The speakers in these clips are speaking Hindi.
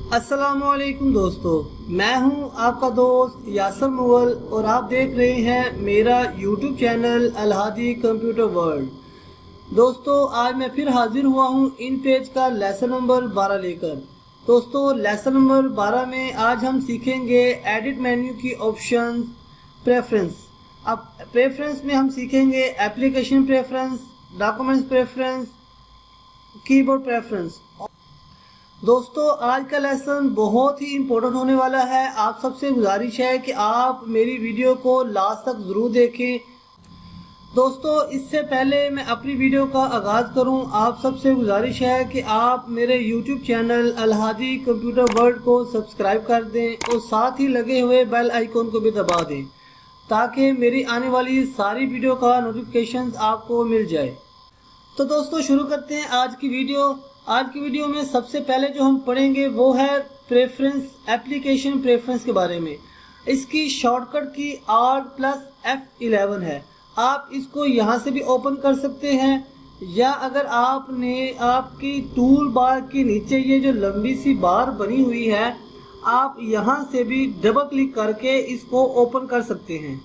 अस्सलामुअलैकुम दोस्तों, मैं हूं आपका दोस्त यासर मुगल और आप देख रहे हैं मेरा YouTube channel Alhadi computer world. दोस्तों, आज मैं फिर हाजिर हुआ हूं इन पेज का लेसन नंबर 12 लेकर। दोस्तों, लेसन नंबर 12 में आज हम सीखेंगे एडिट मेन्यू की ऑप्शन प्रेफरेंस। अब प्रेफरेंस में हम सीखेंगे application preference, documents preference, keyboard preference. दोस्तों, आज का लेसन बहुत ही इम्पोर्टेंट होने वाला है। आप सबसे गुजारिश है कि आप मेरी वीडियो को लास्ट तक ज़रूर देखें। दोस्तों, इससे पहले मैं अपनी वीडियो का आगाज़ करूं, आप सबसे गुजारिश है कि आप मेरे YouTube channel Alhadi computer world को सब्सक्राइब कर दें और साथ ही लगे हुए बेल आइकॉन को भी दबा दें ताकि मेरी आने वाली सारी वीडियो का नोटिफिकेशन आपको मिल जाए। तो दोस्तों, शुरू करते हैं आज की वीडियो। आज की वीडियो में सबसे पहले जो हम पढ़ेंगे वो है प्रेफरेंस, एप्लीकेशन प्रेफरेंस के बारे में। इसकी शॉर्टकट की Alt+F11 है। आप इसको यहाँ से भी ओपन कर सकते हैं या अगर आपने आपकी टूल बार के नीचे ये जो लंबी सी बार बनी हुई है, आप यहाँ से भी डबल क्लिक करके इसको ओपन कर सकते हैं,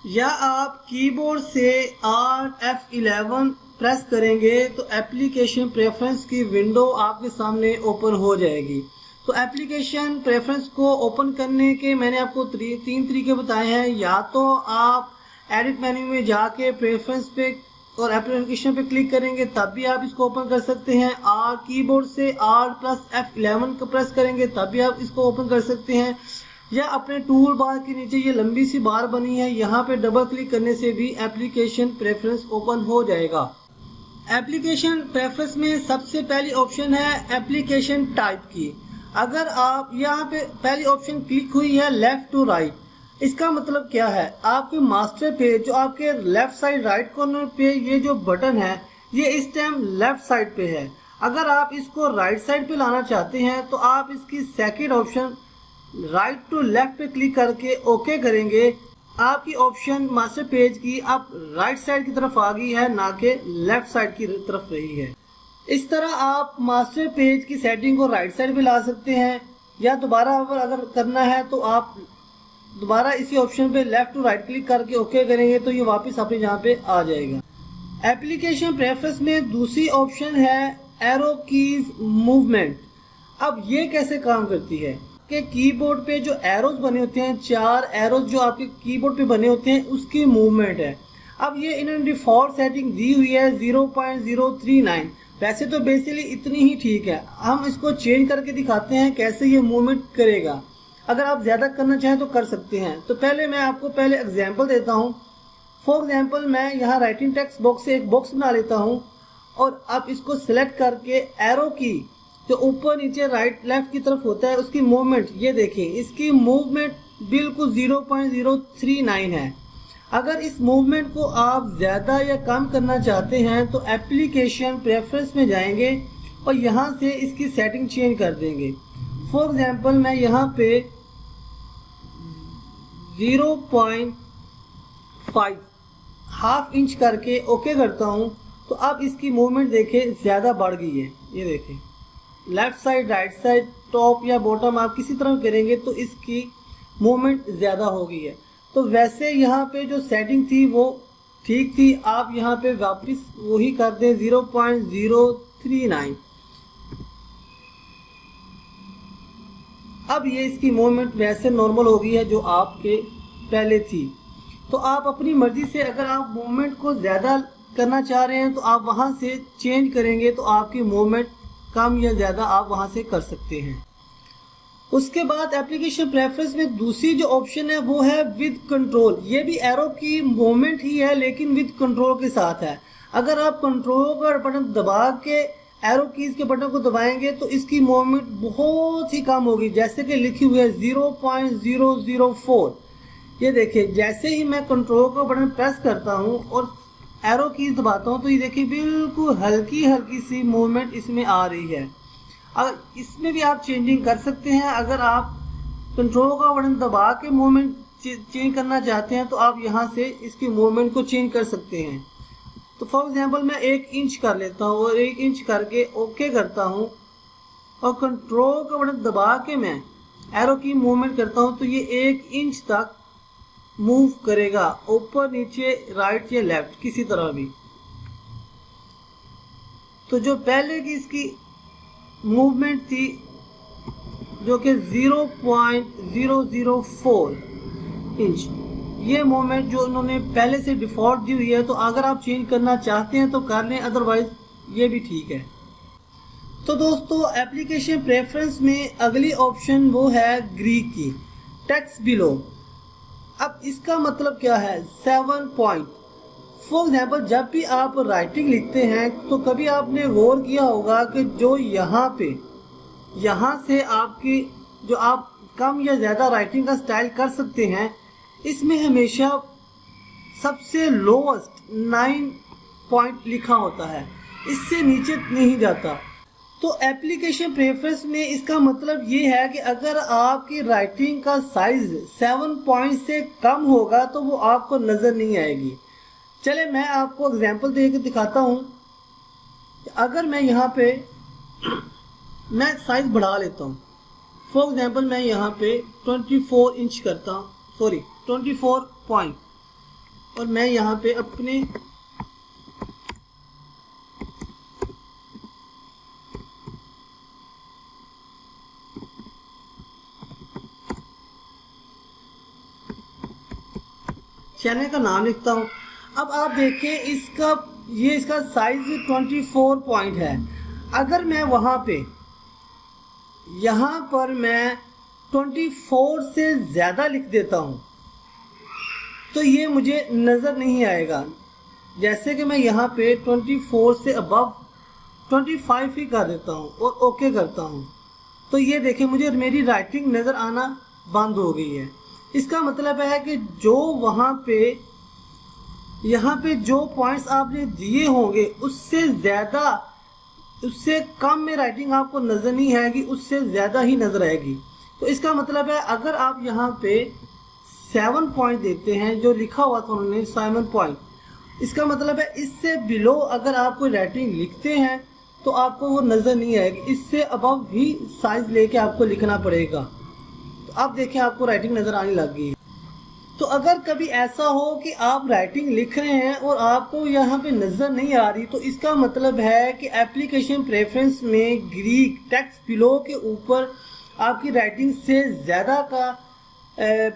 या आप कीबोर्ड से Alt+F11 प्रेस करेंगे तो एप्लीकेशन प्रेफरेंस की विंडो आपके सामने ओपन हो जाएगी। तो एप्लीकेशन प्रेफरेंस को ओपन करने के मैंने आपको तीन तरीके बताए हैं। या तो आप एडिट मेन्यू में जाके प्रेफरेंस पे और एप्लीकेशन पे क्लिक करेंगे तब भी आप इसको ओपन कर सकते हैं। कीबोर्ड से Alt+F11 को प्रेस करेंगे तब भी आप इसको ओपन कर सकते हैं, या अपने टूल बार के नीचे ये लंबी सी बार बनी है, यहाँ पे डबल क्लिक करने से भी एप्लीकेशन प्रेफरेंस ओपन हो जाएगा। एप्लीकेशन प्रेफरेंस में सबसे पहली ऑप्शन है एप्लीकेशन टाइप की। अगर आप यहाँ पे पहली ऑप्शन क्लिक हुई है लेफ्ट टू राइट, इसका मतलब क्या है, आपके मास्टर पेज जो आपके लेफ्ट साइड राइट कॉर्नर पे ये जो बटन है ये इस टाइम लेफ्ट साइड पे है। अगर आप इसको राइट साइड पे लाना चाहते हैं तो आप इसकी second option right to left पे क्लिक करके ओके करेंगे। आपकी ऑप्शन मास्टर पेज की अब राइट साइड की तरफ आ गई है, ना कि लेफ्ट साइड की तरफ रही है। इस तरह आप मास्टर पेज की सेटिंग को राइट साइड पे ला सकते हैं, या दोबारा अगर करना है तो आप दोबारा इसी ऑप्शन पे लेफ्ट टू राइट क्लिक करके ओके करेंगे तो ये वापस अपने यहाँ पे आ जाएगा। एप्लीकेशन प्रेफरेंस में दूसरी ऑप्शन है एरो कीज मूवमेंट। अब ये कैसे काम करती है कि कीबोर्ड पे जो एरोज बने होते हैं, 4 एरोज जो आपके कीबोर्ड पे बने होते हैं, उसकी मूवमेंट है। अब ये इन्होंने डिफॉल्ट सेटिंग दी हुई है 0.039। वैसे तो बेसिकली इतनी ही ठीक है, हम इसको चेंज करके दिखाते हैं कैसे ये मूवमेंट करेगा। अगर आप ज़्यादा करना चाहें तो कर सकते हैं। तो पहले मैं आपको एग्जाम्पल देता हूँ। फॉर एग्जाम्पल, मैं यहाँ राइटिंग टेक्स्ट बॉक्स से एक बॉक्स बना लेता हूँ और अब इसको सिलेक्ट करके एरो की जो ऊपर नीचे राइट लेफ्ट की तरफ होता है उसकी मूवमेंट ये देखें, इसकी मूवमेंट बिल्कुल 0.039 है। अगर इस मूवमेंट को आप ज़्यादा या कम करना चाहते हैं तो एप्लीकेशन प्रेफरेंस में जाएंगे और यहाँ से इसकी सेटिंग चेंज कर देंगे। फॉर एग्जांपल, मैं यहाँ पे 0.5 हाफ इंच करके ओके करता हूँ तो अब इसकी मूवमेंट देखें ज़्यादा बढ़ गई है। ये देखें, left side, right side, top या बॉटम आप किसी तरह करेंगे तो इसकी मूवमेंट ज़्यादा हो गई है। तो वैसे यहाँ पे जो सेटिंग थी वो ठीक थी, आप यहाँ पे वापस वही कर दें 0.039। अब ये इसकी मूवमेंट वैसे नॉर्मल हो गई है जो आपके पहले थी। तो आप अपनी मर्जी से अगर आप मूवमेंट को ज़्यादा करना चाह रहे हैं तो आप वहाँ से चेंज करेंगे तो आपकी मूवमेंट कम या ज़्यादा आप वहाँ से कर सकते हैं। उसके बाद एप्लीकेशन प्रेफरेंस में दूसरी जो ऑप्शन है वो है विद कंट्रोल। ये भी एरो की मूवमेंट ही है लेकिन विद कंट्रोल के साथ है। अगर आप कंट्रोल का बटन दबा के एरो कीज के बटन को दबाएंगे तो इसकी मूवमेंट बहुत ही कम होगी, जैसे कि लिखी हुई है 0.004। ये देखिए, जैसे ही मैं कंट्रोल का बटन प्रेस करता हूँ और एरो कीज दबाता हूँ तो ये देखिए बिल्कुल हल्की हल्की सी मूवमेंट इसमें आ रही है। अगर इसमें भी आप चेंजिंग कर सकते हैं। अगर आप कंट्रोल का बटन दबा के मूवमेंट चेंज करना चाहते हैं तो आप यहाँ से इसकी मूवमेंट को चेंज कर सकते हैं। तो फॉर एग्जांपल मैं 1 इंच कर लेता हूँ और 1 इंच करके ओके करता हूँ और कंट्रोल का बटन दबा के मैं एरो की मूवमेंट करता हूँ तो ये 1 इंच तक मूव करेगा, ऊपर नीचे राइट या लेफ्ट किसी तरह भी। तो जो पहले की इसकी मूवमेंट थी जो कि 0.004 इंच, ये मूवमेंट जो उन्होंने पहले से डिफ़ॉल्ट दी हुई है, तो अगर आप चेंज करना चाहते हैं तो कर लें, अदरवाइज ये भी ठीक है। तो दोस्तों एप्लीकेशन प्रेफरेंस में अगली ऑप्शन वो है ग्रीक की, टेक्स्ट बिलो। अब इसका मतलब क्या है, 7 पॉइंट। फॉर एग्जाम्पल जब भी आप राइटिंग लिखते हैं तो कभी आपने गौर किया होगा कि जो यहाँ से आपकी जो आप कम या ज़्यादा राइटिंग का स्टाइल कर सकते हैं, इसमें हमेशा सबसे लोएस्ट 9 पॉइंट लिखा होता है, इससे नीचे नहीं जाता। तो एप्लीकेशन प्रेफरेंस में इसका मतलब ये है कि अगर आपकी राइटिंग का साइज 7 पॉइंट से कम होगा तो वो आपको नज़र नहीं आएगी। चले मैं आपको एग्जांपल दे के दिखाता हूँ। अगर मैं यहाँ पे मैं साइज बढ़ा लेता हूँ, फॉर एग्जांपल मैं यहाँ पे 24 इंच करता हूँ, 24 पॉइंट, और मैं यहाँ पे अपने चैनल का नाम लिखता हूँ। अब आप देखें इसका साइज 24 पॉइंट है। अगर मैं यहाँ पर मैं 24 से ज़्यादा लिख देता हूँ तो ये मुझे नज़र नहीं आएगा। जैसे कि मैं यहाँ पे 24 से अबव 25 ही कर देता हूँ और ओके करता हूँ, तो ये देखें मुझे मेरी राइटिंग नज़र आना बंद हो गई है। इसका मतलब है कि जो यहाँ पे जो पॉइंट्स आपने दिए होंगे उससे कम में राइटिंग आपको नज़र नहीं आएगी, उससे ज़्यादा ही नज़र आएगी। तो इसका मतलब है अगर आप यहाँ पे 7 पॉइंट देते हैं, जो लिखा हुआ था उन्होंने 7 पॉइंट, इसका मतलब है इससे बिलो अगर आप कोई राइटिंग लिखते हैं तो आपको वो नज़र नहीं आएगी, इससे अबव ही साइज लेके आपको लिखना पड़ेगा। तो आप देखें आपको राइटिंग नज़र आने लग गई। तो अगर कभी ऐसा हो कि आप राइटिंग लिख रहे हैं और आपको यहाँ पे नज़र नहीं आ रही, तो इसका मतलब है कि एप्लीकेशन प्रेफरेंस में ग्रीक टेक्स्ट बिलो के ऊपर आपकी राइटिंग से ज़्यादा का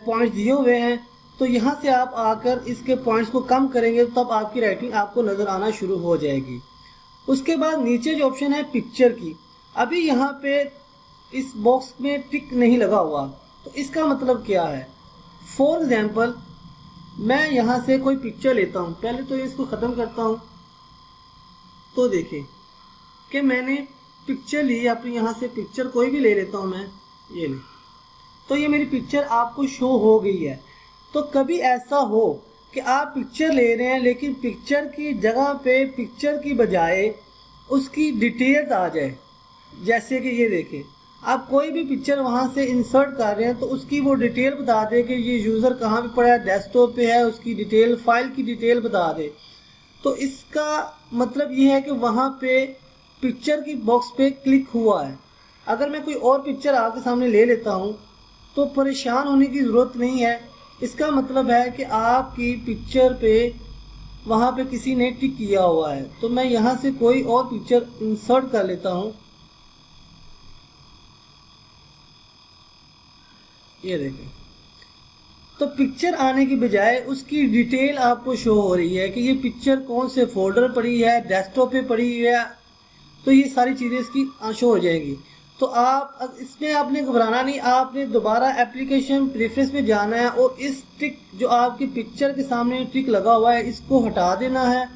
पॉइंट्स दिए हुए हैं। तो यहाँ से आप आकर इसके पॉइंट्स को कम करेंगे तब आपकी राइटिंग आपको नज़र आना शुरू हो जाएगी। उसके बाद नीचे जो ऑप्शन है पिक्चर की, अभी यहाँ पे इस बॉक्स में टिक नहीं लगा हुआ, तो इसका मतलब क्या है। फॉर एग्जाम्पल मैं यहाँ से कोई पिक्चर लेता हूँ, पहले तो इसको ख़त्म करता हूँ। तो देखें कि मैंने पिक्चर ली, अपनी यहाँ से पिक्चर कोई भी ले लेता हूँ मैं, ये ले, तो ये मेरी पिक्चर आपको शो हो गई है। तो कभी ऐसा हो कि आप पिक्चर ले रहे हैं लेकिन पिक्चर की जगह पे पिक्चर की बजाय उसकी डिटेल्स आ जाए, जैसे कि ये देखें आप कोई भी पिक्चर वहाँ से इंसर्ट कर रहे हैं तो उसकी वो डिटेल बता दे कि ये यूज़र कहाँ पे पड़ा है, डेस्कटॉप पे है, उसकी डिटेल, फाइल की डिटेल बता दे। तो इसका मतलब ये है कि वहाँ पे पिक्चर की बॉक्स पे क्लिक हुआ है। अगर मैं कोई और पिक्चर आपके सामने ले लेता हूँ तो परेशान होने की ज़रूरत नहीं है। इसका मतलब है कि आपकी पिक्चर पे वहाँ पे किसी ने टिक किया हुआ है। तो मैं यहाँ से कोई और पिक्चर इंसर्ट कर लेता हूँ, ये देखें, तो पिक्चर आने की बजाय उसकी डिटेल आपको शो हो रही है कि ये पिक्चर कौन से फोल्डर पड़ी है, डेस्कटॉप पे पड़ी है, तो ये सारी चीज़ें इसकी शो हो जाएंगी। तो आप इसमें आपने घबराना नहीं, आपने दोबारा एप्लीकेशन प्रेफरेंस में जाना है और इस टिक जो आपकी पिक्चर के सामने टिक लगा हुआ है इसको हटा देना है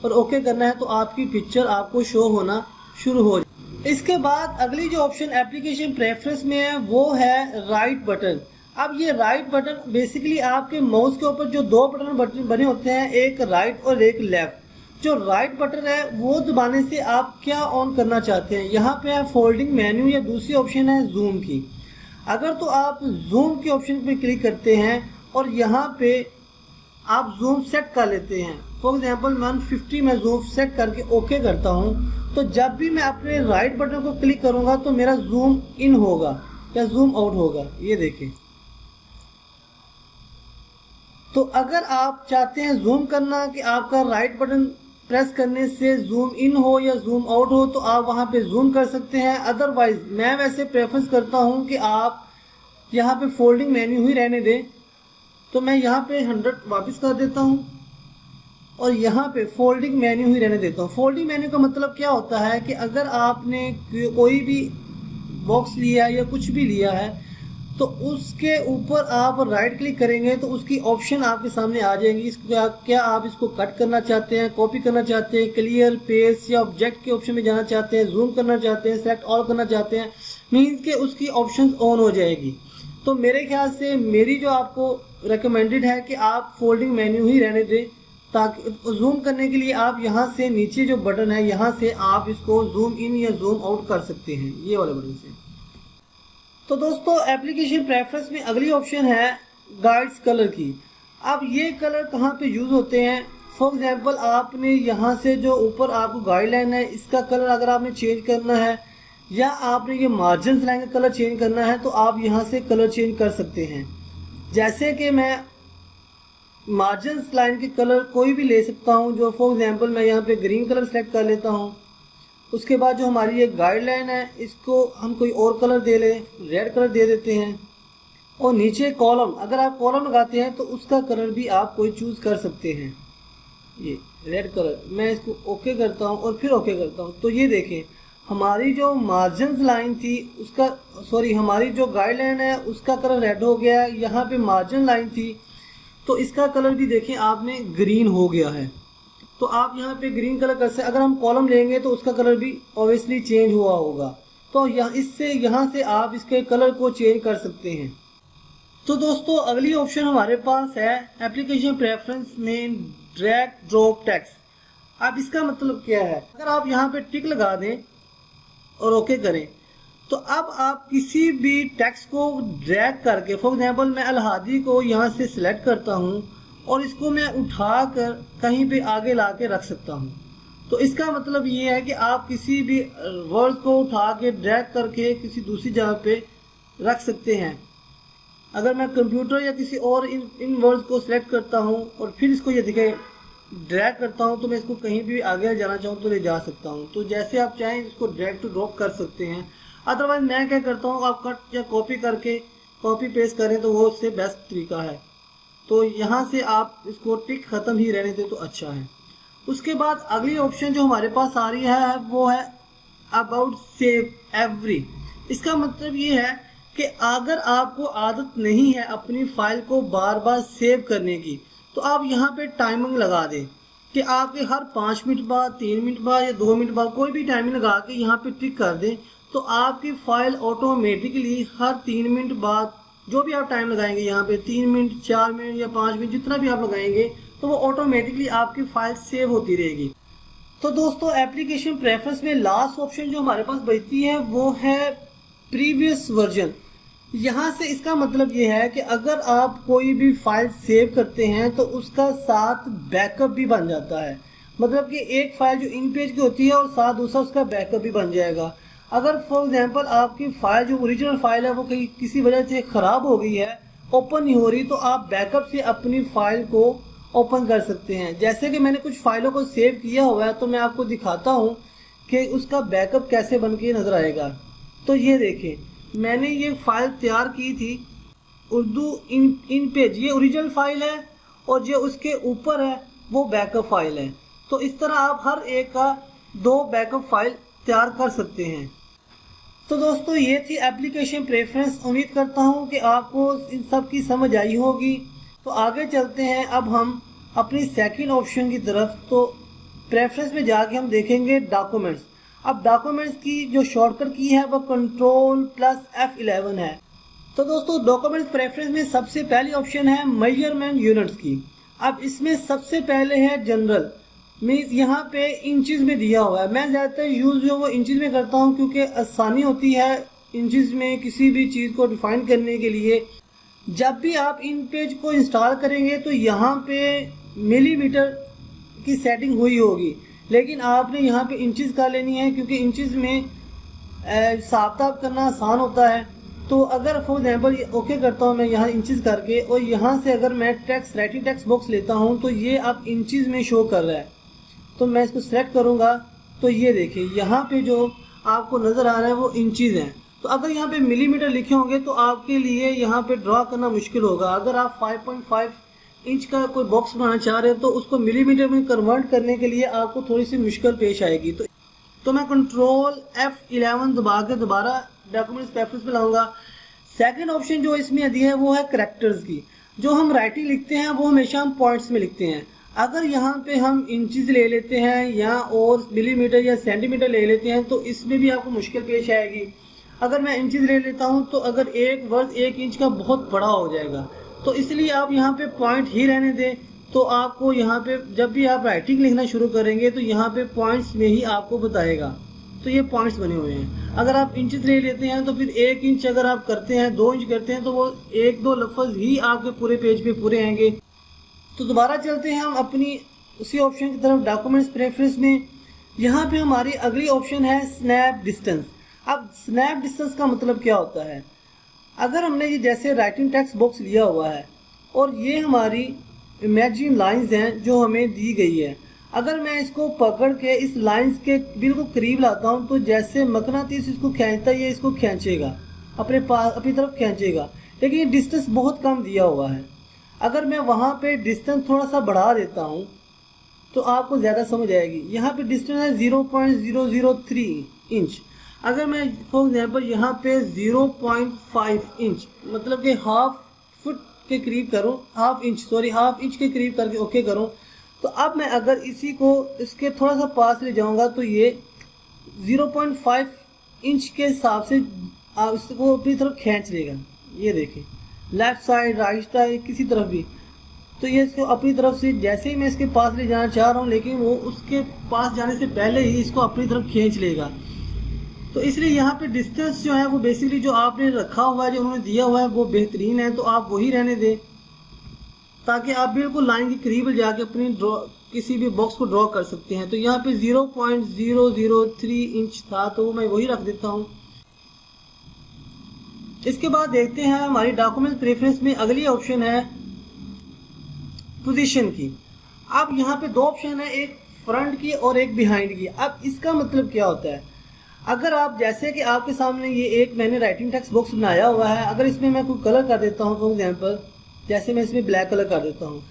और ओके करना है, तो आपकी पिक्चर आपको शो होना शुरू हो जाए। इसके बाद अगली जो ऑप्शन एप्लीकेशन प्रेफरेंस में है वो है राइट बटन। अब ये राइट बटन बेसिकली आपके माउस के ऊपर जो 2 बटन बने होते हैं, एक राइट और एक लेफ्ट। जो राइट बटन है वो दबाने से आप क्या ऑन करना चाहते हैं, यहाँ पे है फोल्डिंग मेन्यू या दूसरी ऑप्शन है जूम की। अगर तो आप जूम के ऑप्शन पे क्लिक करते हैं और यहाँ पे आप जूम सेट कर लेते हैं, फॉर एग्जांपल 150 में जूम सेट करके ओके करता हूँ, तो जब भी मैं अपने राइट बटन को क्लिक करूंगा तो मेरा जूम इन होगा या जूम आउट होगा, ये देखें। तो अगर आप चाहते हैं जूम करना कि आपका राइट बटन प्रेस करने से जूम इन हो या जूम आउट हो, तो आप वहां पे जूम कर सकते हैं। अदरवाइज मैं वैसे प्रेफरेंस करता हूं कि आप यहाँ पे फोल्डिंग मेन्यू ही रहने दें। तो मैं यहाँ पे 100 वापस कर देता हूँ और यहाँ पे फोल्डिंग मेन्यू ही रहने देता हूँ। फोल्डिंग मेन्यू का मतलब क्या होता है कि अगर आपने कोई भी बॉक्स लिया है या कुछ भी लिया है तो उसके ऊपर आप राइट क्लिक करेंगे तो उसकी ऑप्शन आपके सामने आ जाएंगी। इसको क्या आप इसको कट करना चाहते हैं, कॉपी करना चाहते हैं, क्लियर, पेस्ट या ऑब्जेक्ट के ऑप्शन में जाना चाहते हैं, जूम करना चाहते हैं, सेलेक्ट ऑल करना चाहते हैं, मीन्स के उसकी ऑप्शन ऑन हो जाएगी। तो मेरे ख्याल से मेरी जो आपको रिकमेंडेड है कि आप फोल्डिंग मेन्यू ही रहने दें, ताकि जूम करने के लिए आप यहाँ से नीचे जो बटन है यहाँ से आप इसको जूम इन या जूम आउट कर सकते हैं, ये वाले बटन से। तो दोस्तों एप्लीकेशन प्रेफरेंस में अगली ऑप्शन है गाइड्स कलर की। अब ये कलर कहाँ पे यूज़ होते हैं? फॉर एग्जांपल आपने यहाँ से जो ऊपर आपको गाइडलाइन है इसका कलर अगर आपने चेंज करना है या आपने ये मार्जिन लाइन का कलर चेंज करना है तो आप यहाँ से कलर चेंज कर सकते हैं। जैसे कि मैं मार्जिन लाइन के कलर कोई भी ले सकता हूँ, जो फॉर एग्जांपल मैं यहाँ पे ग्रीन कलर सेलेक्ट कर लेता हूँ। उसके बाद जो हमारी ये गाइडलाइन है इसको हम कोई और कलर दे लें, रेड कलर दे देते हैं। और नीचे कॉलम, अगर आप कॉलम लगाते हैं तो उसका कलर भी आप कोई चूज़ कर सकते हैं। ये रेड कलर, मैं इसको ओके करता हूँ और फिर ओके करता हूँ। तो ये देखें हमारी जो मार्जिन लाइन थी उसका हमारी जो गाइडलाइन है उसका कलर रेड हो गया है। यहाँ पे मार्जिन लाइन थी तो इसका कलर भी देखें आपने ग्रीन हो गया है। तो आप यहाँ पे ग्रीन कलर कर सकते। अगर हम कॉलम लेंगे तो उसका कलर भी ऑब्वियसली चेंज हुआ होगा। तो यहाँ से आप इसके कलर को चेंज कर सकते हैं। तो दोस्तों अगली ऑप्शन हमारे पास है एप्लीकेशन प्रेफरेंस में ड्रैग ड्रॉप टेक्स्ट। अब इसका मतलब क्या है? अगर आप यहाँ पे टिक लगा दें और ओके करें तो अब आप किसी भी टेक्स्ट को ड्रैग करके, फॉर एग्जांपल मैं अलहादी को यहाँ से सिलेक्ट करता हूँ और इसको मैं उठाकर कहीं पे आगे ला के रख सकता हूँ। तो इसका मतलब ये है कि आप किसी भी वर्ड को उठा के ड्रैग करके किसी दूसरी जगह पे रख सकते हैं। अगर मैं कंप्यूटर या किसी और इन वर्ड्स को सिलेक्ट करता हूँ और फिर इसको ये दिखे ड्रैग करता हूँ तो मैं इसको कहीं भी आगे जाना चाहूँ तो ले जा सकता हूँ। तो जैसे आप चाहें इसको ड्रैग टू ड्रॉप कर सकते हैं। अदरवाइज मैं क्या करता हूँ, आप कट या कॉपी करके कॉपी पेस्ट करें तो वो उससे बेस्ट तरीका है। तो यहाँ से आप इसको टिक ख़त्म ही रहने दें तो अच्छा है। उसके बाद अगली ऑप्शन जो हमारे पास आ रही है वो है अबाउट सेव एवरी। इसका मतलब ये है कि अगर आपको आदत नहीं है अपनी फाइल को बार बार सेव करने की तो आप यहाँ पे टाइमिंग लगा दें कि आपके हर 5 मिनट बाद, 3 मिनट बाद या 2 मिनट बाद कोई भी टाइमिंग लगा के यहाँ पे टिक कर दें तो आपकी फ़ाइल ऑटोमेटिकली हर 3 मिनट बाद जो भी आप टाइम लगाएंगे यहाँ पे 3 मिनट, 4 मिनट या 5 मिनट जितना भी आप लगाएंगे तो वो ऑटोमेटिकली आपकी फाइल सेव होती रहेगी। तो दोस्तों एप्लीकेशन प्रेफरेंस में लास्ट ऑप्शन जो हमारे पास बचती है वो है प्रीवियस वर्जन। यहाँ से इसका मतलब ये है कि अगर आप कोई भी फाइल सेव करते हैं तो उसका साथ बैकअप भी बन जाता है। मतलब कि एक फाइल जो इन पेज की होती है और साथ दूसरा उसका बैकअप भी बन जाएगा। अगर फॉर एग्जांपल आपकी फाइल जो ओरिजिनल फाइल है वो कहीं किसी वजह से ख़राब हो गई है, ओपन नहीं हो रही, तो आप बैकअप से अपनी फाइल को ओपन कर सकते हैं। जैसे कि मैंने कुछ फाइलों को सेव किया हुआ है तो मैं आपको दिखाता हूँ कि उसका बैकअप कैसे बन के नज़र आएगा। तो ये देखें मैंने ये फाइल तैयार की थी उर्दू इन पेज, ये ओरिजिनल फाइल है और जो उसके ऊपर है वो बैकअप फाइल है। तो इस तरह आप हर एक का 2 बैकअप फाइल तैयार कर सकते हैं। तो दोस्तों ये थी एप्लीकेशन प्रेफरेंस। उम्मीद करता हूँ कि आपको इन सब की समझ आई होगी। तो आगे चलते हैं अब हम अपनी सेकंड ऑप्शन की तरफ। तो प्रेफरेंस में जाके हम देखेंगे डॉक्यूमेंट्स। अब डॉक्यूमेंट्स की जो शॉर्टकट की है वो Ctrl+F11 है। तो दोस्तों डॉक्यूमेंट्स प्रेफरेंस में सबसे पहली ऑप्शन है मेजरमेंट यूनिट्स की। अब इसमें सबसे पहले है जनरल, मीन्स यहाँ पे इंचेस में दिया हुआ है। मैं ज़्यादातर यूज़ जो वो इंचेस में करता हूँ क्योंकि आसानी होती है इंचेस में किसी भी चीज़ को डिफाइन करने के लिए। जब भी आप इन पेज को इंस्टॉल करेंगे तो यहाँ पे मिलीमीटर की सेटिंग हुई होगी, लेकिन आपने यहाँ पे इंचज़ का लेनी है, क्योंकि इंचज़ में हिसाब किताब करना आसान होता है। तो अगर फॉर एग्जांपल ओके करता हूँ मैं यहाँ इंचज़ करके, और यहाँ से अगर मैं राइटिंग टेक्स्ट बॉक्स लेता हूँ तो ये अब इंचज़ में शो कर रहा है। तो मैं इसको सेलेक्ट करूँगा तो ये देखिए यहाँ पे जो आपको नज़र आ रहा है वो इंचज़ हैं। तो अगर यहाँ पे मिलीमीटर लिखे होंगे तो आपके लिए यहाँ पे ड्रा करना मुश्किल होगा। अगर आप 5.5 इंच का कोई बॉक्स बनाना चाह रहे हो तो उसको मिलीमीटर में कन्वर्ट करने के लिए आपको थोड़ी सी मुश्किल पेश आएगी। तो मैं कंट्रोल F11 दबा के दोबारा डॉक्यूमेंट्स प्रेफरेंस में लाऊंगा। सेकंड ऑप्शन जो इसमें दी है वो है करैक्टर्स की। जो हम राइटिंग लिखते हैं वो हमेशा हम पॉइंट्स में लिखते हैं। अगर यहाँ पे हम इंचज़ ले लेते हैं या और मिलीमीटर या सेंटीमीटर ले लेते हैं तो इसमें भी आपको मुश्किल पेश आएगी। अगर मैं इंचज़ ले लेता हूँ तो अगर एक वर्ड 1 इंच का बहुत बड़ा हो जाएगा, तो इसलिए आप यहाँ पे पॉइंट ही रहने दें। तो आपको यहाँ पे जब भी आप राइटिंग लिखना शुरू करेंगे तो यहाँ पे पॉइंट्स में ही आपको बताएगा। तो ये पॉइंट्स बने हुए हैं। अगर आप इंचज़ ले लेते हैं तो फिर 1 इंच अगर आप करते हैं, 2 इंच करते हैं, तो वो 1-2 लफ्ज़ ही आपके पूरे पेज पे पूरे आएंगे। तो दोबारा चलते हैं हम अपनी उसी ऑप्शन की तरफ, डॉक्यूमेंट्स प्रेफरेंस में। यहाँ पे हमारी अगली ऑप्शन है स्नैप डिस्टेंस। अब स्नैप डिस्टेंस का मतलब क्या होता है? अगर हमने ये जैसे राइटिंग टेक्स्ट बॉक्स लिया हुआ है और ये हमारी इमेजिन लाइंस हैं जो हमें दी गई है, अगर मैं इसको पकड़ के इस लाइंस के बिल्कुल करीब लाता हूँ तो जैसे मकनातीस इसको खींचता है, ये इसको खींचेगा अपनी तरफ खींचेगा, लेकिन ये डिस्टेंस बहुत कम दिया हुआ है। अगर मैं वहाँ पे डिस्टेंस थोड़ा सा बढ़ा देता हूँ तो आपको ज़्यादा समझ आएगी। यहाँ पे डिस्टेंस है 0.003 इंच। अगर मैं फॉर एग्जांपल यहाँ पे 0.5 इंच मतलब कि हाफ के करीब करूँ, हाफ इंच के करीब करके ओके करूँ, तो अब मैं अगर इसी को इसके थोड़ा सा पास ले जाऊँगा तो ये 0.5 इंच के हिसाब से इसको अपनी तरफ खींच लेगा। ये देखें, लेफ़्ट साइड, राइट साइड, किसी तरफ भी। तो ये इसको अपनी तरफ से जैसे ही मैं इसके पास ले जाना चाह रहा हूँ, लेकिन वो उसके पास जाने से पहले ही इसको अपनी तरफ खींच लेगा। तो इसलिए यहाँ पे डिस्टेंस जो है वो बेसिकली जो आपने रखा हुआ है, जो उन्होंने दिया हुआ है, वो बेहतरीन है। तो आप वही रहने दें ताकि आप बिल्कुल लाइन के करीब जाके अपनी किसी भी बॉक्स को ड्रॉ कर सकते हैं। तो यहाँ पे 0.003 इंच था तो मैं वही रख देता हूँ। इसके बाद देखते हैं हमारी डॉक्यूमेंट प्रेफरेंस में अगली ऑप्शन है पोजीशन की। अब यहाँ पे 2 ऑप्शन है, एक फ्रंट की और एक बिहाइंड की। अब इसका मतलब क्या होता है? अगर आप जैसे कि आपके सामने ये एक मैंने राइटिंग टेक्स्ट बॉक्स बनाया हुआ है, अगर इसमें मैं कोई कलर कर देता हूँ, फॉर एग्जांपल जैसे मैं इसमें ब्लैक कलर कर देता हूँ।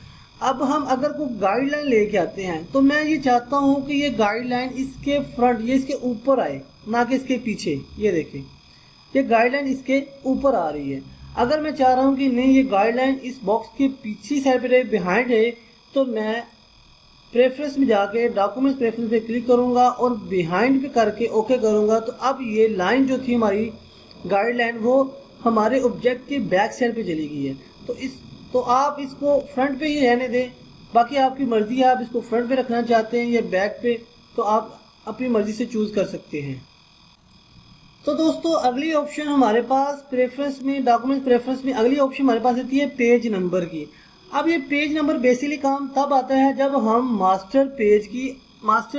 अब हम अगर कोई गाइडलाइन लेके आते हैं तो मैं ये चाहता हूँ कि ये गाइडलाइन इसके फ्रंट, ये इसके ऊपर आए, ना कि इसके पीछे। ये देखें, ये गाइडलाइन इसके ऊपर आ रही है। अगर मैं चाह रहा हूँ कि नहीं, ये गाइडलाइन इस बॉक्स के पीछे साइड पे बिहाइंड है, तो मैं प्रेफरेंस में जाके डॉक्यूमेंट्स प्रेफरेंस पे क्लिक करूँगा और बिहाइंड पे करके ओके करूँगा। तो अब ये लाइन जो थी हमारी गाइडलाइन, वो हमारे ऑब्जेक्ट के बैक साइड पे चली गई है। तो आप इसको फ्रंट पे ही रहने दें, बाकी आपकी मर्ज़ी है, आप इसको फ्रंट पे रखना चाहते हैं या बैक पे, तो आप अपनी मर्ज़ी से चूज़ कर सकते हैं। तो दोस्तों अगली ऑप्शन हमारे पास प्रेफरेंस में, डॉक्यूमेंट प्रेफरेंस में अगली ऑप्शन हमारे पास आती है पेज नंबर की। अब ये पेज नंबर बेसिकली काम तब आता है जब हम मास्टर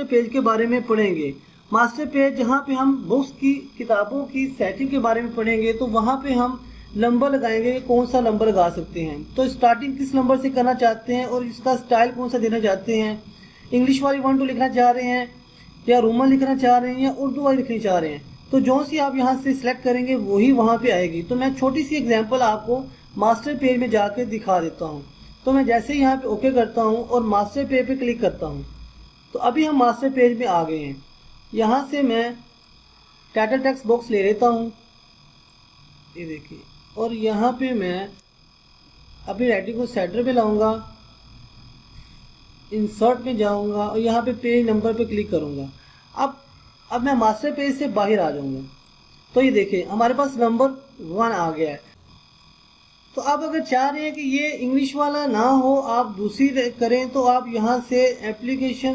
पेज के बारे में पढ़ेंगे। मास्टर पेज जहाँ पे हम बुक्स की, किताबों की सेटिंग के बारे में पढ़ेंगे, तो वहाँ पे हम नंबर लगाएंगे, कौन सा नंबर लगा सकते हैं। तो स्टार्टिंग किस नंबर से करना चाहते हैं और इसका स्टाइल कौन सा देना चाहते हैं, इंग्लिश वाली 1 2 लिखना चाह रहे हैं या रोमन लिखना चाह रहे हैं या उर्दू वाली लिखनी चाह रहे हैं, तो जो सी आप यहाँ से सिलेक्ट करेंगे वही वहाँ पे आएगी। तो मैं छोटी सी एग्जांपल आपको मास्टर पेज में जाके दिखा देता हूँ। तो मैं जैसे ही यहाँ पे ओके करता हूँ और मास्टर पेज पे क्लिक करता हूँ, तो अभी हम मास्टर पेज में आ गए हैं। यहाँ से मैं टाइटल टेक्स्ट बॉक्स ले लेता हूँ, ये देखिए, और यहाँ पे मैं अपनी राइटिंग को सेंटर पे लाऊंगा, इंसर्ट में जाऊँगा और यहाँ पे पेज नंबर पे क्लिक करूँगा। अब मैं मास्टर पेज से बाहर आ जाऊँगा, तो ये देखिए हमारे पास नंबर 1 आ गया है। तो आप अगर चाह रहे हैं कि ये इंग्लिश वाला ना हो, आप दूसरी करें, तो आप यहाँ से एप्लीकेशन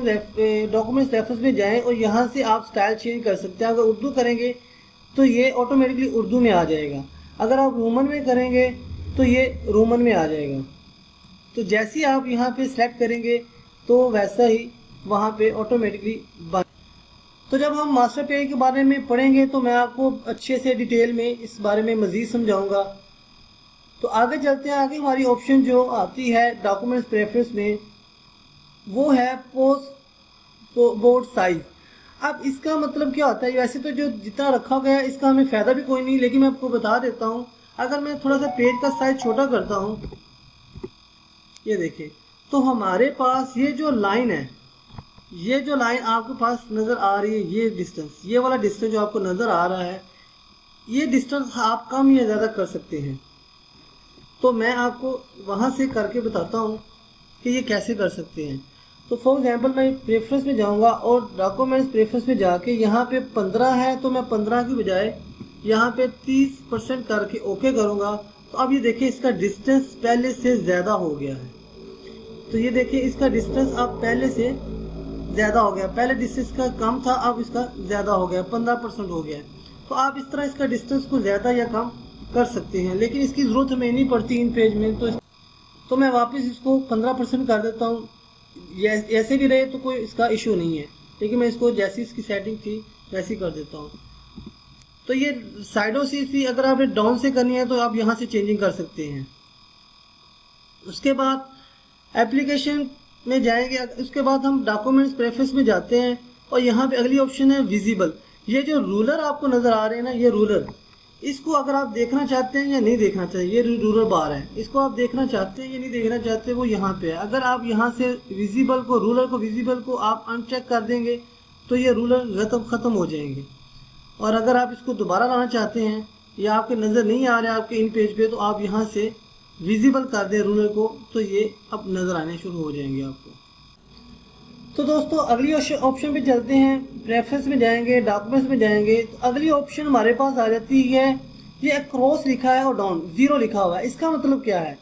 डॉक्यूमेंट्स रेफरेंस में जाएं और यहाँ से आप स्टाइल चेंज कर सकते हैं। अगर उर्दू करेंगे तो ये ऑटोमेटिकली उर्दू में आ जाएगा, अगर आप रोमन में करेंगे तो ये रोमन में आ जाएगा। तो जैसे ही आप यहाँ पे सेलेक्ट करेंगे तो वैसा ही वहाँ पे ऑटोमेटिकली बंद। तो जब हम मास्टर पेज के बारे में पढ़ेंगे तो मैं आपको अच्छे से डिटेल में इस बारे में मज़ीद समझाऊंगा। तो आगे चलते हैं। आगे हमारी ऑप्शन जो आती है डॉक्यूमेंट्स प्रेफरेंस में वो है पोस्ट बोर्ड साइज़। अब इसका मतलब क्या होता है? वैसे तो जो जितना रखा गया है इसका हमें फ़ायदा भी कोई नहीं, लेकिन मैं आपको बता देता हूँ। अगर मैं थोड़ा सा पेज का साइज़ छोटा करता हूँ, ये देखिए, तो हमारे पास ये जो लाइन है, ये जो लाइन आपके पास नज़र आ रही है, ये डिस्टेंस, ये वाला डिस्टेंस जो आपको नज़र आ रहा है, ये डिस्टेंस आप कम या ज़्यादा कर सकते हैं। तो मैं आपको वहाँ से करके बताता हूँ कि ये कैसे कर सकते हैं। तो फॉर एग्जांपल मैं प्रेफरेंस में जाऊँगा और डॉक्यूमेंट्स प्रेफरेंस में जाके यहाँ पे 15 है तो मैं 15 की बजाय यहाँ पे 30% करके ओके करूँगा। तो अब ये देखिए इसका डिस्टेंस पहले से ज़्यादा हो गया है। तो ये देखिए इसका डिस्टेंस अब पहले से ज़्यादा हो गया, पहले डिस्टेंस का कम था, अब इसका ज़्यादा हो गया, 15% हो गया। तो आप इस तरह इसका डिस्टेंस को ज़्यादा या कम कर सकते हैं, लेकिन इसकी ज़रूरत हमें नहीं पड़ती इन पेज में। तो मैं वापस इसको 15% कर देता हूँ। ऐसे भी रहे तो कोई इसका इशू नहीं है, लेकिन मैं इसको जैसी इसकी सेटिंग थी वैसी कर देता हूँ। तो ये साइडों से भी अगर आपने डाउन से करनी है तो आप यहाँ से चेंजिंग कर सकते हैं। उसके बाद एप्लीकेशन में जाएंगे। उसके बाद हम डॉक्यूमेंट्स प्रेफरेंस में जाते हैं और यहाँ पे अगली ऑप्शन है विजिबल। ये जो रूलर आपको नज़र आ रहे हैं ना, ये रूलर, इसको अगर आप देखना चाहते हैं या नहीं देखना चाहिए, ये रूलर बार है, इसको आप देखना चाहते हैं या नहीं देखना चाहते, वो यहाँ पे है। अगर आप यहाँ से विजिबल को, रूलर को, विजिबल को आप अनचेक कर देंगे तो ये रूलर ख़त्म हो जाएंगे। और अगर आप इसको दोबारा लाना चाहते हैं या आपके नज़र नहीं आ रहा है आपके इन पेज पे, तो आप यहाँ से विजिबल कर दें रूलर को, तो ये अब नज़र आने शुरू हो जाएंगे आपको। तो दोस्तों अगली ऑप्शन पे चलते हैं। प्रेफरेंस में जाएंगे, डॉक्यूमेंट्स में जाएंगे, तो अगली ऑप्शन हमारे पास आ जाती है, ये क्रॉस लिखा है और डाउन 0 लिखा हुआ है। इसका मतलब क्या है?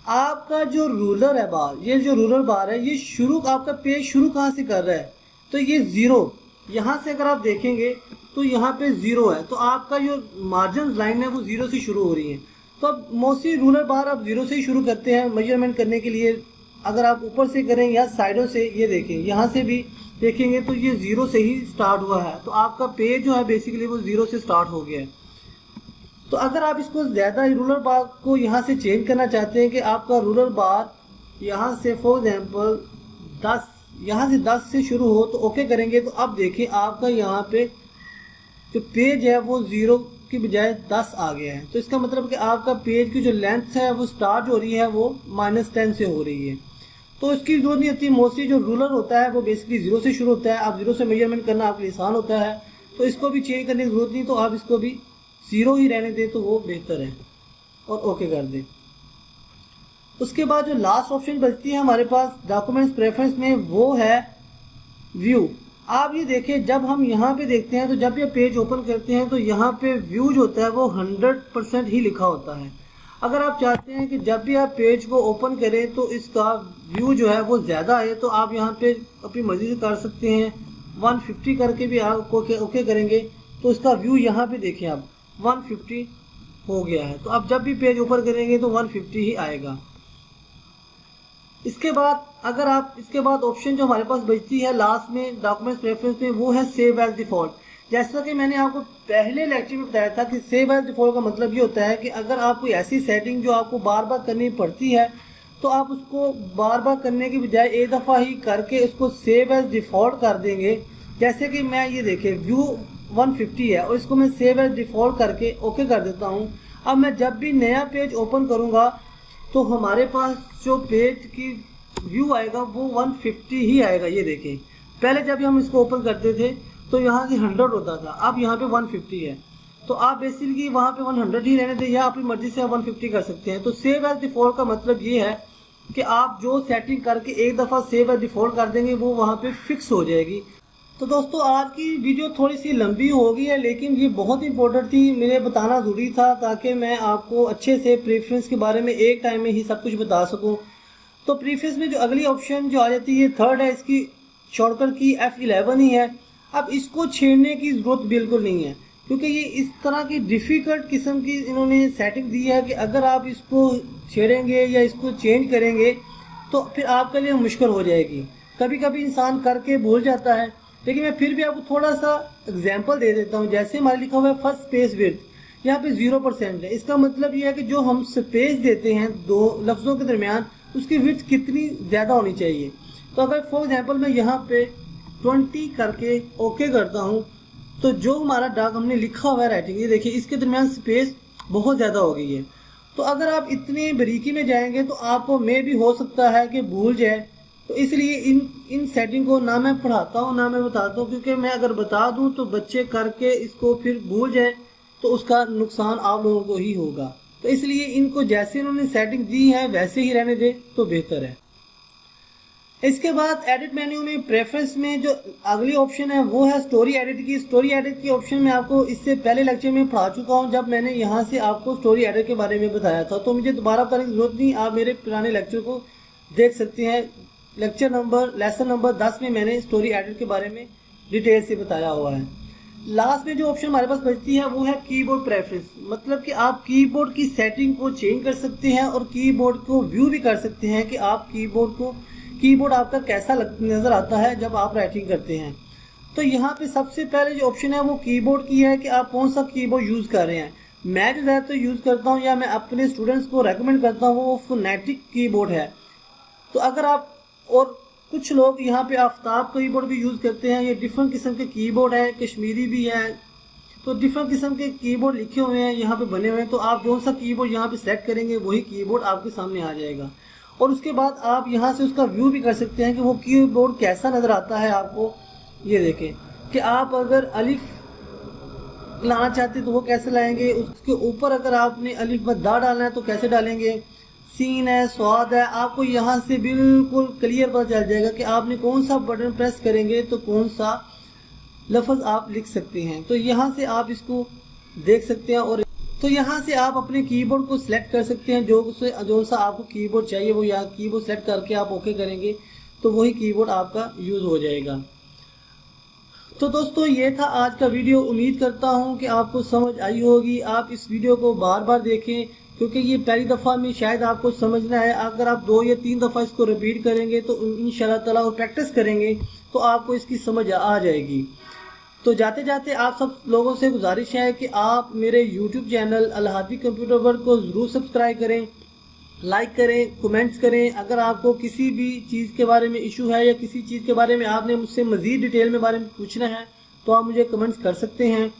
आपका जो रूलर है बार, ये जो रूलर बार है, ये शुरू, आपका पेज शुरू कहाँ से कर रहा है? तो ये 0, यहाँ से अगर आप देखेंगे तो यहाँ पे 0 है। तो आपका जो मार्जिन लाइन है वो 0 से शुरू हो रही है। तो अब मोस्टली रूलर बार आप 0 से ही शुरू करते हैं मेजरमेंट करने के लिए। अगर आप ऊपर से करें या साइडों से, ये देखें, यहाँ से भी देखेंगे तो ये 0 से ही स्टार्ट हुआ है। तो आपका पेज जो है बेसिकली वो 0 से स्टार्ट हो गया है। तो अगर आप इसको ज़्यादा रूलर बार को यहाँ से चेंज करना चाहते हैं कि आपका रूलर बार यहाँ से फॉर एग्जांपल 10, यहाँ से 10 से शुरू हो, तो ओके करेंगे। तो अब देखिए आपका यहाँ पे जो पेज है वो 0 की बजाय 10 आ गया है। तो इसका मतलब कि आपका पेज की जो लेंथ है वो स्टार्ट हो रही है वो -10 से हो रही है। तो इसकी जरूरत नहीं होती। मोस्टली जो रूलर होता है वो बेसिकली 0 से शुरू होता है। आप 0 से मेजरमेंट करना आपके लिए आसान होता है, तो इसको भी चेंज करने की जरूरत नहीं। तो आप इसको भी 0 ही रहने दें तो वो बेहतर है और ओके कर दें। उसके बाद जो लास्ट ऑप्शन बचती है हमारे पास डॉक्यूमेंट्स प्रेफरेंस में, वो है व्यू। आप ये देखिए, जब हम यहाँ पे देखते हैं तो जब ये पेज ओपन करते हैं तो यहाँ पे व्यू जो होता है वो 100% ही लिखा होता है। अगर आप चाहते हैं कि जब भी आप पेज को ओपन करें तो इसका व्यू जो है वो ज़्यादा है, तो आप यहाँ पे अपनी मर्जी से कर सकते हैं। 150 करके भी आप ओके करेंगे तो इसका व्यू यहाँ पे देखें, आप 150 हो गया है। तो आप जब भी पेज ओपन करेंगे तो 150 ही आएगा। इसके बाद अगर आप, इसके बाद ऑप्शन जो हमारे पास बचती है लास्ट में डॉक्यूमेंट्स प्रेफरेंस में, वो है सेव एज डिफ़ॉल्ट। जैसा कि मैंने आपको पहले लेक्चर में बताया था कि सेव एज डिफ़ॉल्ट का मतलब ये होता है कि अगर आप कोई ऐसी सेटिंग जो आपको बार बार करनी पड़ती है, तो आप उसको बार बार करने की बजाय एक दफ़ा ही करके उसको सेव एज डिफ़ॉल्ट कर देंगे। जैसे कि मैं ये देखें, व्यू 150 है और इसको मैं सेव एज डिफ़ॉल्ट करके ओके कर देता हूँ। अब मैं जब भी नया पेज ओपन करूँगा तो हमारे पास जो पेज की व्यू आएगा वो 150 ही आएगा। ये देखें, पहले जब हम इसको ओपन करते थे तो यहाँ से 100 होता था, अब यहाँ पे 150 है। तो आप बेसिकली वहाँ पे 100 ही रहने दें या अपनी मर्जी से 150 कर सकते हैं। तो सेव एज डिफ़ॉल्ट का मतलब ये है कि आप जो सेटिंग करके एक दफ़ा सेव एज डिफ़ॉल्ट कर देंगे वो वहाँ पे फिक्स हो जाएगी। तो दोस्तों आज की वीडियो थोड़ी सी लंबी हो गई है, लेकिन ये बहुत इंपॉर्टेंट थी, मुझे बताना ज़रूरी था ताकि मैं आपको अच्छे से प्रेफरेंस के बारे में एक टाइम में ही सब कुछ बता सकूं। तो प्रेफरेंस में जो अगली ऑप्शन जो आ जाती है थर्ड है, इसकी शॉर्टकट की F11 ही है। अब इसको छेड़ने की ज़रूरत बिल्कुल नहीं है, क्योंकि ये इस तरह की डिफ़िकल्ट किस्म की इन्होंने सेटिंग दी है कि अगर आप इसको छेड़ेंगे या इसको चेंज करेंगे तो फिर आपके लिए मुश्किल हो जाएगी। कभी कभी इंसान करके भूल जाता है, लेकिन मैं फिर भी आपको थोड़ा सा एग्जाम्पल दे देता हूँ। जैसे हमारे लिखा हुआ है फर्स्ट स्पेस विड्थ, यहाँ पे 0% है। इसका मतलब ये है कि जो हम स्पेस देते हैं दो लफ्ज़ों के दरमियान, उसकी विड्थ कितनी ज़्यादा होनी चाहिए। तो अगर फॉर एग्जाम्पल मैं यहाँ पे 20 करके ओके करता हूँ, तो जो हमारा डाक हमने लिखा हुआ है राइटिंग, ये देखिए इसके दरमियान स्पेस बहुत ज़्यादा हो गई है। तो अगर आप इतनी बारीकी में जाएंगे तो आपको मे भी हो सकता है कि भूल जाए। तो इसलिए इन सेटिंग को ना मैं पढ़ाता हूँ ना मैं बताता हूँ, क्योंकि मैं अगर बता दूँ तो बच्चे करके इसको फिर भूल जाए तो उसका नुकसान आप लोगों को ही होगा। तो इसलिए इनको जैसे इन्होंने सेटिंग दी है वैसे ही रहने दे तो बेहतर है। इसके बाद एडिट मेन्यू में प्रेफरेंस में जो अगली ऑप्शन है वो है स्टोरी एडिट की। स्टोरी एडिट की ऑप्शन में आपको इससे पहले लेक्चर में पढ़ा चुका हूँ, जब मैंने यहाँ से आपको स्टोरी एडिट के बारे में बताया था। तो मुझे दोबारा बताने की जरूरत नहीं, आप मेरे पुराने लेक्चर को देख सकते हैं। लेसन नंबर 10 में मैंने स्टोरी एडिट के बारे में डिटेल से बताया हुआ है। लास्ट में जो ऑप्शन हमारे पास बचती है वो है कीबोर्ड प्रेफरेंस, मतलब कि आप कीबोर्ड की सेटिंग को चेंज कर सकते हैं और कीबोर्ड को व्यू भी कर सकते हैं कि आप कीबोर्ड आपका कैसा नज़र आता है जब आप राइटिंग करते हैं। तो यहाँ पे सबसे पहले जो ऑप्शन है वो कीबोर्ड की है कि आप कौन सा कीबोर्ड यूज़ कर रहे हैं। मैं जो ज़्यादातर यूज़ करता हूँ या मैं अपने स्टूडेंट्स को रेकमेंड करता हूँ वो फोनेटिक कीबोर्ड है। तो अगर आप, और कुछ लोग यहाँ पे आफ्ताब कीबोर्ड भी यूज़ करते हैं। ये डिफरेंट किस्म के कीबोर्ड हैं, कश्मीरी भी है, तो डिफरेंट किस्म के कीबोर्ड लिखे हुए हैं यहाँ पे बने हुए हैं। तो आप कौन सा कीबोर्ड यहाँ पे सेलेक्ट करेंगे वही कीबोर्ड आपके सामने आ जाएगा। और उसके बाद आप यहाँ से उसका व्यू भी कर सकते हैं कि वो कीबोर्ड कैसा नज़र आता है आपको। ये देखें कि आप अगर अलिफ लाना चाहते हैं तो वो कैसे लाएंगे, उसके ऊपर अगर आपने अलिफ व दा डालना है तो कैसे डालेंगे, सीन है, स्वाद है, आपको यहाँ से बिल्कुल क्लियर पता चल जाएगा कि आपने कौन सा बटन प्रेस करेंगे तो कौन सा लफ्ज़ आप लिख सकते हैं। तो यहाँ से आप इसको देख सकते हैं और तो यहाँ से आप अपने कीबोर्ड को सिलेक्ट कर सकते हैं। जो सा आपको कीबोर्ड चाहिए वो यहाँ कीबोर्ड सेलेक्ट करके आप ओके करेंगे तो वही कीबोर्ड आपका यूज़ हो जाएगा। तो दोस्तों ये था आज का वीडियो। उम्मीद करता हूँ कि आपको समझ आई होगी। आप इस वीडियो को बार बार देखें क्योंकि ये पहली दफ़ा में शायद आपको समझना है। अगर आप 2 या 3 दफ़ा इसको रिपीट करेंगे तो इंशाल्लाह ताला और प्रैक्टिस करेंगे तो आपको इसकी समझ आ जाएगी। तो जाते जाते आप सब लोगों से गुजारिश है कि आप मेरे YouTube channel Alhadi computer world को ज़रूर सब्सक्राइब करें, लाइक करें, कमेंट्स करें। अगर आपको किसी भी चीज़ के बारे में इशू है या किसी चीज़ के बारे में आपने मुझसे मज़ीद डिटेल में बारे में पूछना है तो आप मुझे कमेंट्स कर सकते हैं।